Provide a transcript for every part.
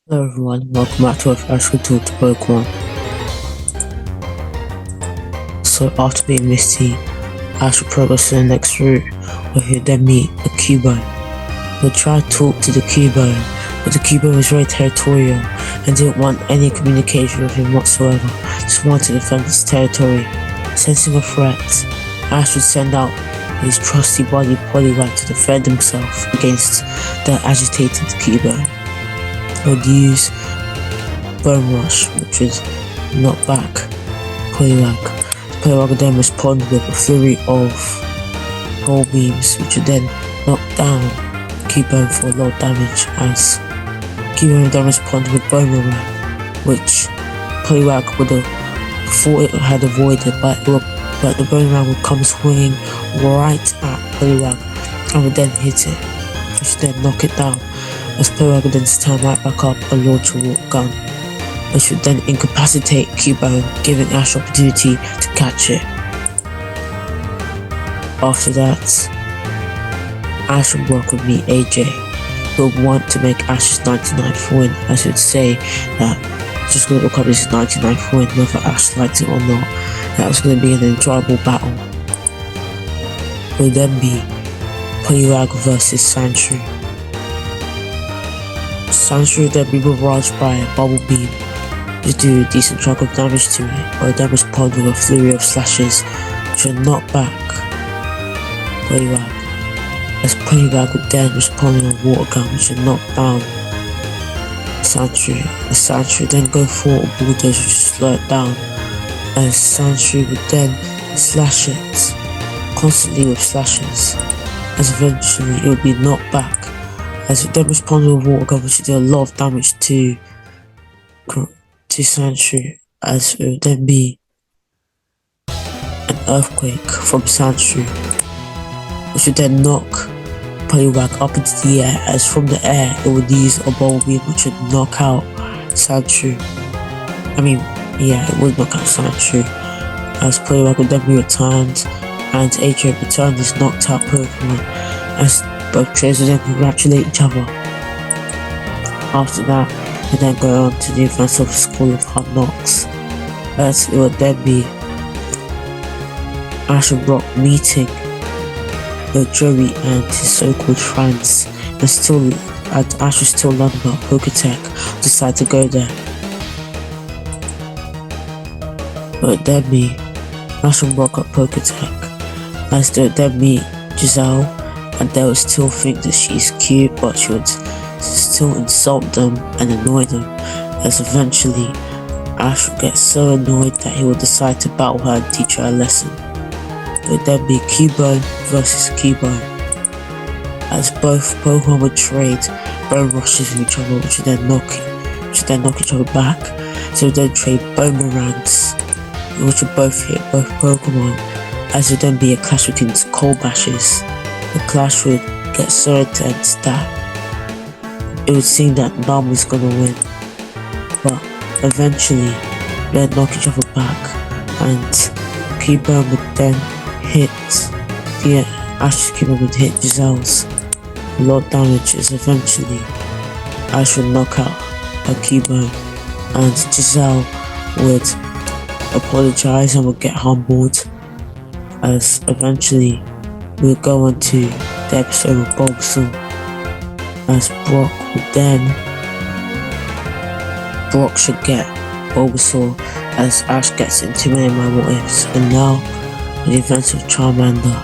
Hello everyone, welcome back to our first tour to Pokémon. So after being Misty, Ash will progress to the next route where he'll then meet a Cubone. He'll try to talk to the Cubone, but the Cubone was very territorial and didn't want any communication with him whatsoever, just wanted to defend his territory. Sensing a threat, Ash would send out his trusty body Poliwag to defend himself against the agitated Cubone. Would use Bone Rush, which would knock back Poliwag. Poliwag would then respond with a flurry of Pole Beams, which would then knock down Cubone for a lot of damage, as Cubone would then respond with Boomerang, which Poliwag would have thought it had avoided, but the Boomerang would come swinging right at Poliwag and would then hit it, which would then knock it down, as Poliwag would then stand right back up and launch a water gun, which would then incapacitate Cubone, giving Ash opportunity to catch it. After that, Ash and Brock would meet AJ, who would want to make Ash's 99th win, as he would say that just going to recover his 99th win, whether Ash liked it or not. That was going to be an enjoyable battle. It would then be Poliwag versus Sandshrew. Sandshrew would then be barraged by a Bubble Beam to do a decent chunk of damage to it, or then respond with a flurry of slashes which would knock back Poliwag, as Poliwag would then respond with a water gun which would knock down Sandshrew. As Sandshrew would then go for a bulldozer which would slow it down, as Sandshrew would then slash it constantly with slashes, as eventually it would be knocked back, as it then responded with water gun which would do a lot of damage to Sandshrew, as it would then be an earthquake from Sandshrew, which would then knock Poliwag up into the air, as from the air it would use a Bubble Beam which would knock out Sandshrew. It would knock out Sandshrew, as Poliwag would then be returned, and AJ returned his knocked out Pokemon, as both trainers would then congratulate each other. After that, they then go on to the events of School of Hard Knocks, as it would then be Ash and Brock meeting Joey and his so-called friends, and Ash was still learning about Poketech, decided to go there. It would then be Ash and Brock at Poketech, as they would then meet Giselle, and they would still think that she's cute, but she would still insult them and annoy them, as eventually Ash would get so annoyed that he would decide to battle her and teach her a lesson. It would then be Cubone versus Cubone, as both Pokemon would trade Bone Rushes with each other, which would then knock each other back. So they would then trade Boomerangs, which would both hit both Pokemon, as it would then be a clash between Cold Bashes. The clash would get so intense that it would seem that Nam was gonna win, but eventually they'd knock each other back, and Cubone would then hit Ash's Cubone would hit Giselle's a lot of damage, as eventually Ash would knock out her Cubone, and Giselle would apologize and would get humbled, as eventually we would go on to the episode of Bulbasaur, as Brock should get Bulbasaur, as Ash gets into many of my what ifs, and now the events of Charmander.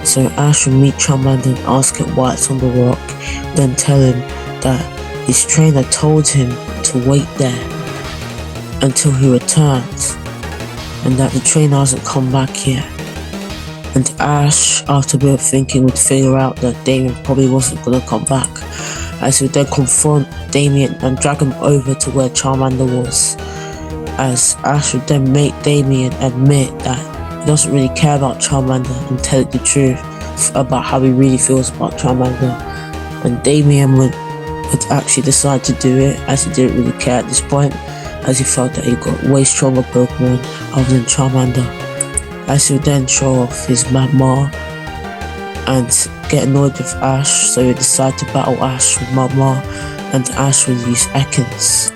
So Ash will meet Charmander and ask it why it's on the rock, then tell him that his trainer told him to wait there until he returns, and that the trainer hasn't come back yet. And Ash, after a bit of thinking, would figure out that Damien probably wasn't going to come back, as he would then confront Damien and drag him over to where Charmander was, as Ash would then make Damien admit that he doesn't really care about Charmander and tell it the truth about how he really feels about Charmander, and Damien would actually decide to do it, as he didn't really care at this point, as he felt that he got way stronger Pokemon other than Charmander, as he would then show off his Magmar and get annoyed with Ash, so he decided to battle Ash with Magmar, and Ash would use Ekans.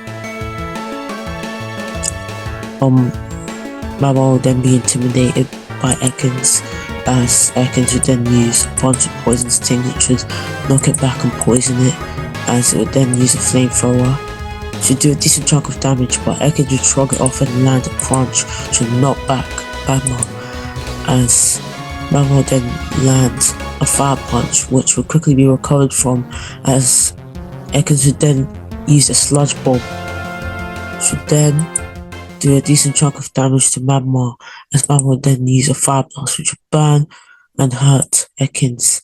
Mama would then be intimidated by Ekans, as Ekans would then use a bunch of poison stings which would knock it back and poison it, as it would then use a flamethrower. She would do a decent chunk of damage, but Ekans would shrug it off and land a crunch which would knock back Magma, as Magma would then land a fire punch which would quickly be recovered from, as Ekans would then use a sludge bomb. She would then do a decent chunk of damage to Magma, as Magma would then use a fire blast which would burn and hurt Ekans,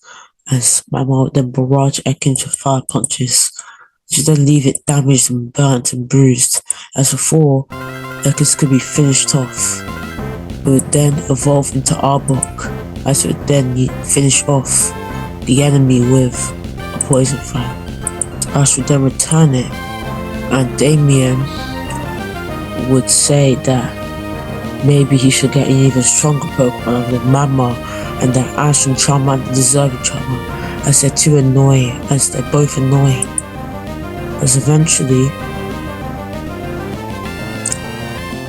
as Magma would then barrage Ekans with fire punches, which would then leave it damaged and burnt and bruised. As before, Ekans could be finished off. It would then evolve into Arbok, as it would then finish off the enemy with a poison fan. Ash would then return it, and Damien would say that maybe he should get an even stronger Pokemon than Magma, and that Ash and Charmander deserve each other, as they're too annoying, as they're both annoying. As eventually,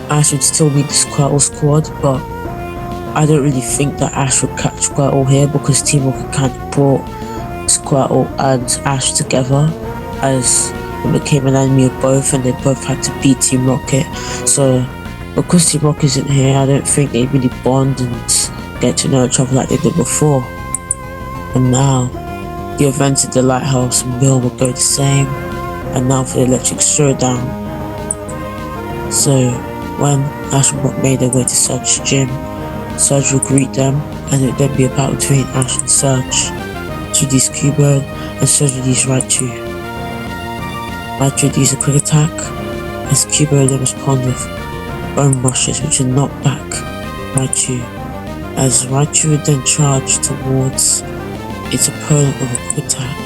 Ash would still meet the Squirtle squad, but I don't really think that Ash would catch Squirtle here, because Team Rocket kind of brought Squirtle and Ash together, as it became an enemy of both, and they both had to beat Team Rocket. So because Team Rocket isn't here, I don't think they really bond and get to know each other like they did before. And now the events at the Lighthouse Mill will go the same, and now for the Electric Showdown. So when Ash and Brock made their way to Surge's gym, Surge will greet them, and it would then be a battle between Ash and Surge. Ash would use Q-Bird, and Surge would use Raichu. Raichu would use a quick attack, as Q-Bird then responded with Bone Rushes, which would knock back Raichu, as Raichu would then charge towards its opponent with a quick attack,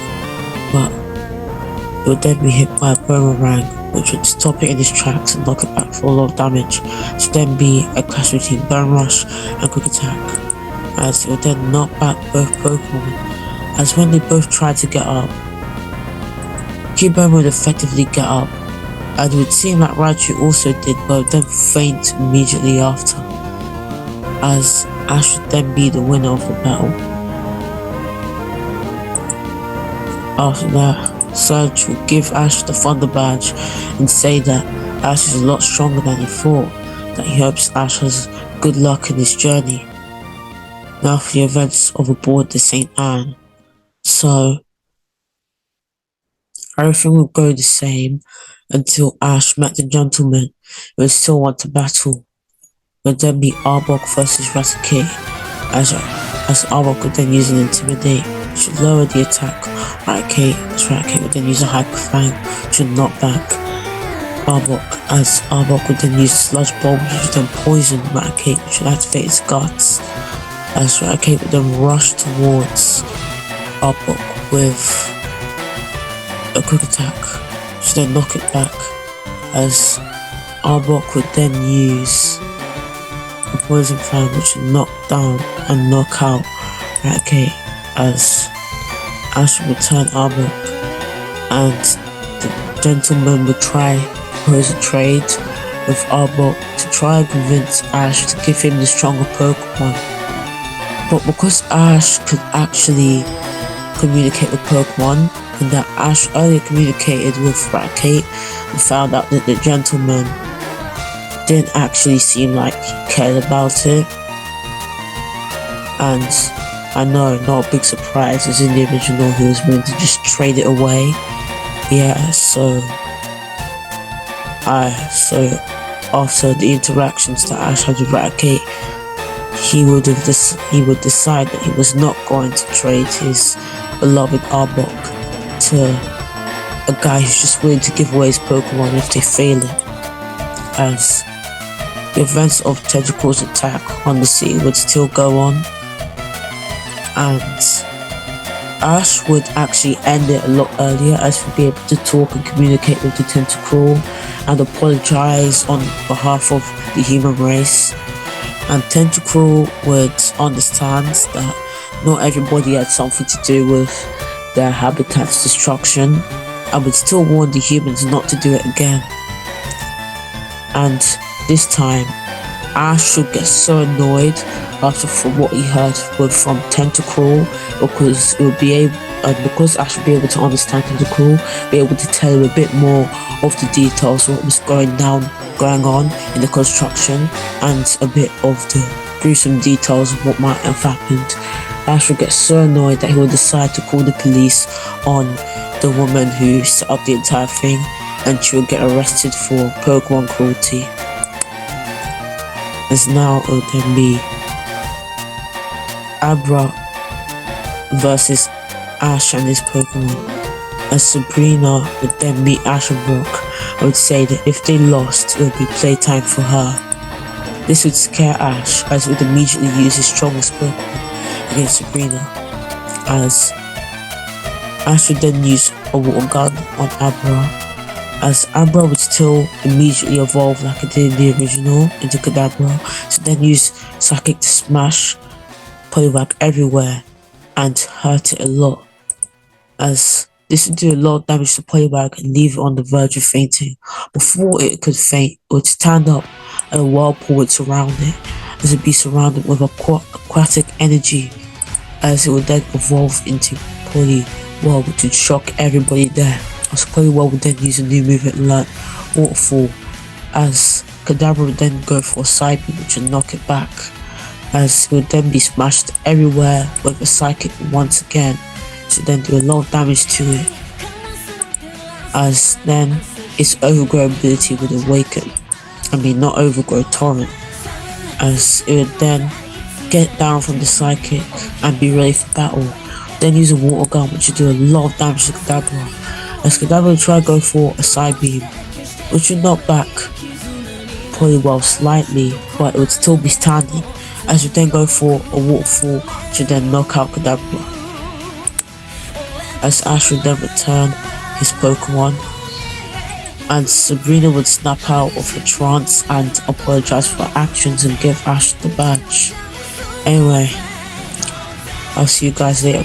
but it would then be hit by a boomerang, which would stop it in its tracks and knock it back for a lot of damage. It would then be a clash between Bone Rush and Quick Attack, as it would then knock back both Pokemon, as when they both tried to get up, Cubone would effectively get up, and it would seem like Raichu also did, but would then faint immediately after, as Ash would then be the winner of the battle. After that, Surge will give Ash the Thunder Badge and say that Ash is a lot stronger than he thought, that he hopes Ash has good luck in his journey. Now for the events of aboard the St. Anne. So everything would go the same until Ash met the gentleman who would still want to battle. It would then be Arbok versus Raticate, as Arbok would then use an Intimidate, which would lower the attack. Raticate would then use a Hyper Fang, which would knock back Arbok, as Arbok would then use a Sludge Bomb, which would then poison Raticate, which would activate its guts, as Raticate would then rush towards Arbok with a quick attack, which would then knock it back, as Arbok would then use a Poison Fang, which would knock down and knock out Raticate, as Ash would return Arbok, and the gentleman would try to propose a trade with Arbok to try and convince Ash to give him the stronger Pokemon. But because Ash could actually communicate with Pokemon, and that Ash earlier communicated with Raticate and found out that the gentleman didn't actually seem like he cared about it. And I know, not a big surprise, as in the original he was willing to just trade it away. Yeah, so after the interactions that Ash had with Raticate, he would decide that he was not going to trade his beloved Arbok to a guy who's just willing to give away his Pokemon if they fail it, as the events of Tentacle's attack on the city would still go on, and Ash would actually end it a lot earlier, as he'd be able to talk and communicate with the Tentacruel and apologize on behalf of the human race. And Tentacruel would understand that not everybody had something to do with their habitat's destruction, and would still warn the humans not to do it again. And this time, Ash would get so annoyed after from what he heard from Tentacruel, because it would be able, because Ash would be able to understand Tentacruel, be able to tell him a bit more of the details of what was going on in the construction, and a bit of the gruesome details of what might have happened. Ash would get so annoyed that he would decide to call the police on the woman who set up the entire thing, and she would get arrested for Pokemon cruelty. As now it would then be Abra versus Ash and his Pokemon. As Sabrina would then meet Ash and Brock, I would say that if they lost, it would be playtime for her. This would scare Ash, as he would immediately use his strongest Pokemon against Sabrina, as Ash would then use a water gun on Abra, as Abra would still immediately evolve like it did in the original into Kadabra, to then use Psychic to smash Poliwag everywhere and hurt it a lot, as this would do a lot of damage to Poliwag and leave it on the verge of fainting. Before it could faint, it would stand up and a whirlpool would surround it, as it would be surrounded with aquatic energy, as it would then evolve into Poliwag, which would shock everybody there. As Poliwag would then use a new move it learned, Waterfall, as Kadabra would then go for a side beam which would knock it back, as it would then be smashed everywhere with a Psychic once again, to then do a lot of damage to it, as then its Overgrow ability would awaken, not Overgrow, Torrent, as it would then get down from the Psychic and be ready for battle, then use a Water Gun which would do a lot of damage to Kadabra, as Kadabra would try to go for a side beam, which would knock back Poliwag slightly, but it would still be standing, as it would then go for a Waterfall, which would then knock out Kadabra, as Ash would then return his Pokemon, and Sabrina would snap out of her trance and apologize for her actions and give Ash the badge. Anyway, I'll see you guys later.